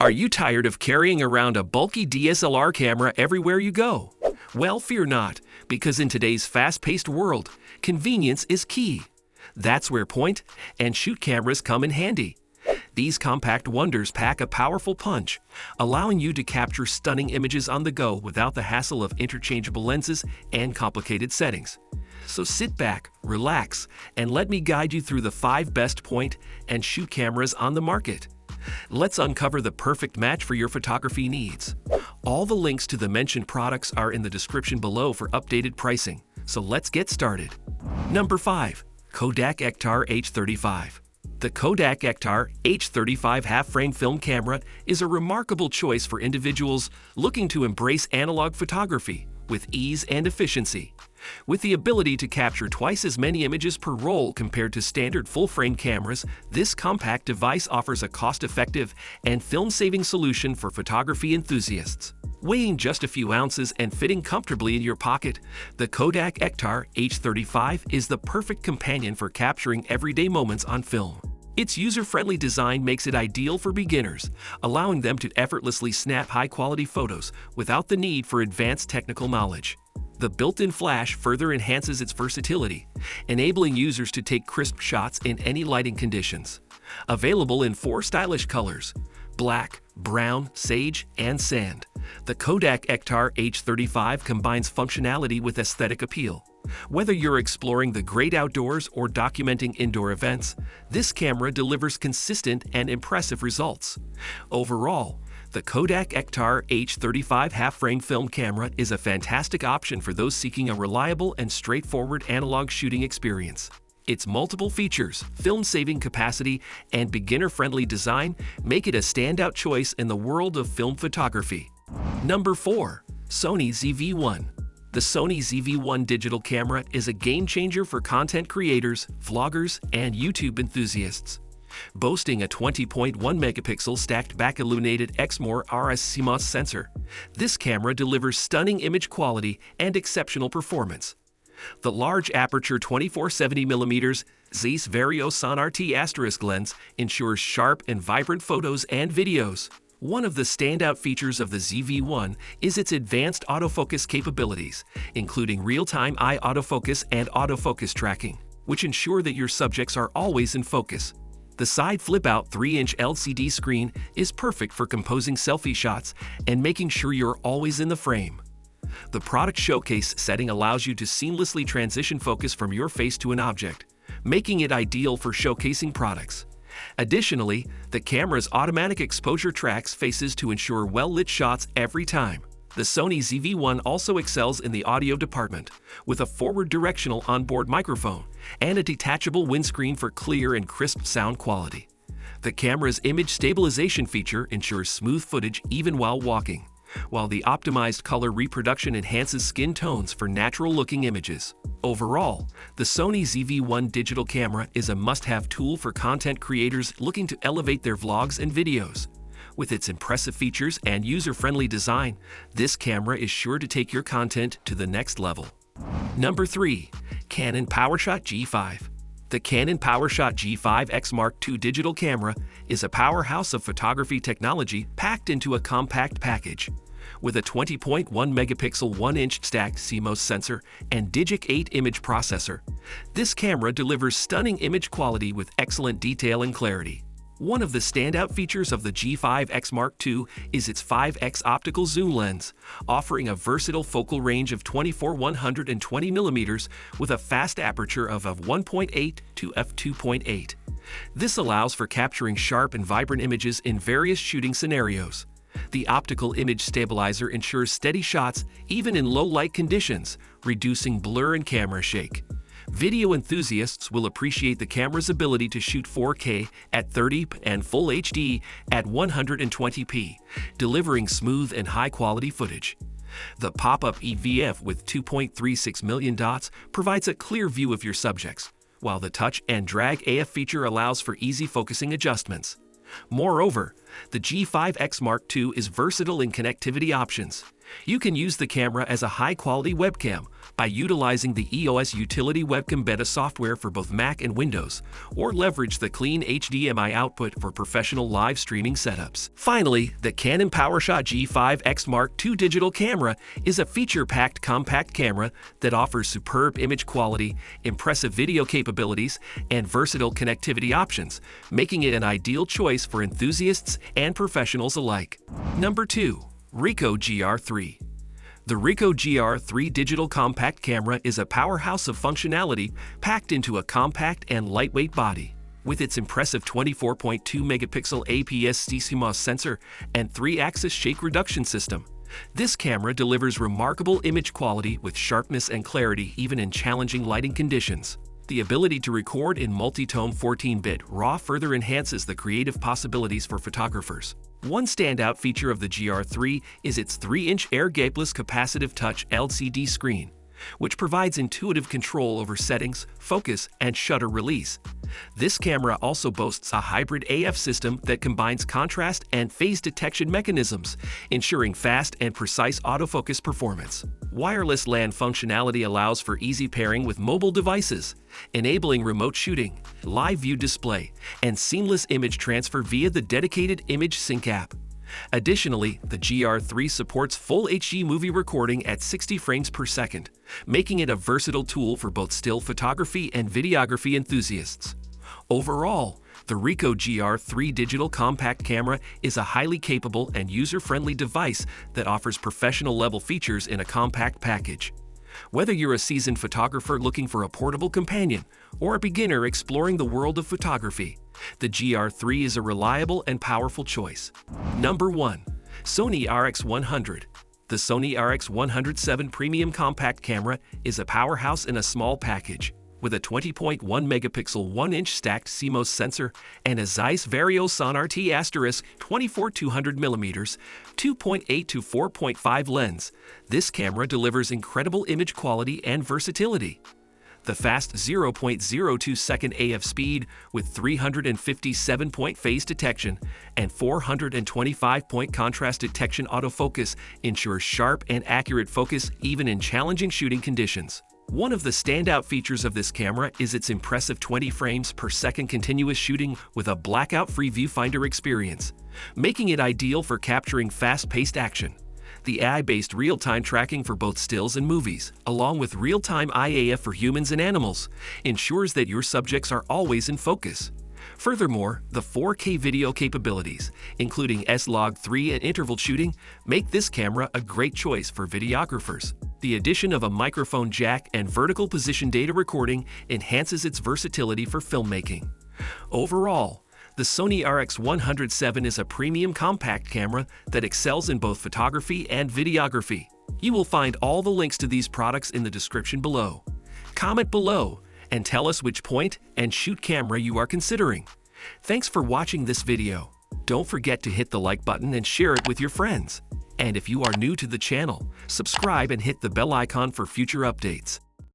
Are you tired of carrying around a bulky DSLR camera everywhere you go? Well, fear not, because in today's fast-paced world, convenience is key. That's where point and shoot cameras come in handy. These compact wonders pack a powerful punch, allowing you to capture stunning images on the go without the hassle of interchangeable lenses and complicated settings. So sit back, relax, and let me guide you through the 5 best point and shoot cameras on the market. Let's uncover the perfect match for your photography needs. All the links to the mentioned products are in the description below for updated pricing, so let's get started. Number 5. KODAK EKTAR H35. The KODAK EKTAR H35 half-frame film camera is a remarkable choice for individuals looking to embrace analog photography with ease and efficiency. With the ability to capture twice as many images per roll compared to standard full-frame cameras, this compact device offers a cost-effective and film-saving solution for photography enthusiasts. Weighing just a few ounces and fitting comfortably in your pocket, the KODAK EKTAR H35 is the perfect companion for capturing everyday moments on film. Its user-friendly design makes it ideal for beginners, allowing them to effortlessly snap high-quality photos without the need for advanced technical knowledge. The built-in flash further enhances its versatility, enabling users to take crisp shots in any lighting conditions. Available in 4 stylish colors: black, brown, sage, and sand, the KODAK EKTAR H35 combines functionality with aesthetic appeal. Whether you're exploring the great outdoors or documenting indoor events, this camera delivers consistent and impressive results. Overall, the KODAK EKTAR H35 half-frame film camera is a fantastic option for those seeking a reliable and straightforward analog shooting experience. Its multiple features, film-saving capacity, and beginner-friendly design make it a standout choice in the world of film photography. Number 4. Sony ZV-1. The Sony ZV-1 digital camera is a game-changer for content creators, vloggers, and YouTube enthusiasts. Boasting a 20.1-megapixel stacked back-illuminated Exmor RS CMOS sensor, this camera delivers stunning image quality and exceptional performance. The large aperture 24-70mm Zeiss Vario Sonar T** lens ensures sharp and vibrant photos and videos. One of the standout features of the ZV-1 is its advanced autofocus capabilities, including real-time eye autofocus and autofocus tracking, which ensure that your subjects are always in focus. The side flip-out 3-inch LCD screen is perfect for composing selfie shots and making sure you're always in the frame. The product showcase setting allows you to seamlessly transition focus from your face to an object, making it ideal for showcasing products. Additionally, the camera's automatic exposure tracks faces to ensure well-lit shots every time. The Sony ZV-1 also excels in the audio department, with a forward directional onboard microphone and a detachable windscreen for clear and crisp sound quality. The camera's image stabilization feature ensures smooth footage even while walking, while the optimized color reproduction enhances skin tones for natural-looking images. Overall, the Sony ZV-1 digital camera is a must-have tool for content creators looking to elevate their vlogs and videos. With its impressive features and user-friendly design, this camera is sure to take your content to the next level. Number 3. Canon PowerShot G5. The Canon PowerShot G5 X Mark II digital camera is a powerhouse of photography technology packed into a compact package. With a 20.1-megapixel 1-inch stacked CMOS sensor and Digic 8 image processor, this camera delivers stunning image quality with excellent detail and clarity. One of the standout features of the G5 X Mark II is its 5x optical zoom lens, offering a versatile focal range of 24-120mm with a fast aperture of 1.8 to f2.8. This allows for capturing sharp and vibrant images in various shooting scenarios. The optical image stabilizer ensures steady shots even in low-light conditions, reducing blur and camera shake. Video enthusiasts will appreciate the camera's ability to shoot 4K at 30 and Full HD at 120p, delivering smooth and high-quality footage. The pop-up EVF with 2.36 million dots provides a clear view of your subjects, while the touch and drag AF feature allows for easy focusing adjustments. Moreover, the G5 X Mark II is versatile in connectivity options, You can use the camera as a high-quality webcam by utilizing the EOS Utility Webcam Beta software for both Mac and Windows, or leverage the clean HDMI output for professional live streaming setups. Finally, the Canon PowerShot G5 X Mark II digital camera is a feature-packed compact camera that offers superb image quality, impressive video capabilities, and versatile connectivity options, making it an ideal choice for enthusiasts and professionals alike. Number 2. Ricoh GR III. The Ricoh GR III digital compact camera is a powerhouse of functionality packed into a compact and lightweight body. With its impressive 24.2 megapixel APS-C CMOS sensor and 3-axis shake reduction system, this camera delivers remarkable image quality with sharpness and clarity even in challenging lighting conditions. The ability to record in multi-tone 14-bit RAW further enhances the creative possibilities for photographers. One standout feature of the GR3 is its 3-inch air-gapeless capacitive touch LCD screen, which provides intuitive control over settings, focus, and shutter release. This camera also boasts a hybrid AF system that combines contrast and phase detection mechanisms, ensuring fast and precise autofocus performance. Wireless LAN functionality allows for easy pairing with mobile devices, enabling remote shooting, live view display, and seamless image transfer via the dedicated Image Sync app. Additionally, the GR3 supports full HD movie recording at 60 frames per second, making it a versatile tool for both still photography and videography enthusiasts. Overall, the Ricoh GR3 digital compact camera is a highly capable and user-friendly device that offers professional-level features in a compact package. Whether you're a seasoned photographer looking for a portable companion or a beginner exploring the world of photography, the GR3 is a reliable and powerful choice. Number 1. Sony RX100. The Sony RX100 VII premium compact camera is a powerhouse in a small package. With a 20.1 megapixel 1-inch stacked CMOS sensor and a Zeiss Vario Sonar T*24-200mm 2.8 to 4.5 lens, this camera delivers incredible image quality and versatility. The fast 0.02 second AF speed with 357-point phase detection and 425-point contrast detection autofocus ensures sharp and accurate focus even in challenging shooting conditions. One of the standout features of this camera is its impressive 20 frames per second continuous shooting with a blackout-free viewfinder experience, making it ideal for capturing fast-paced action. The AI-based real-time tracking for both stills and movies, along with real-time IAF for humans and animals, ensures that your subjects are always in focus. Furthermore, the 4K video capabilities, including S-Log3 and interval shooting, make this camera a great choice for videographers. The addition of a microphone jack and vertical position data recording enhances its versatility for filmmaking. Overall, the Sony RX100 VII is a premium compact camera that excels in both photography and videography. You will find all the links to these products in the description below. Comment below and tell us which point and shoot camera you are considering. Thanks for watching this video. Don't forget to hit the like button and share it with your friends. And if you are new to the channel, subscribe and hit the bell icon for future updates.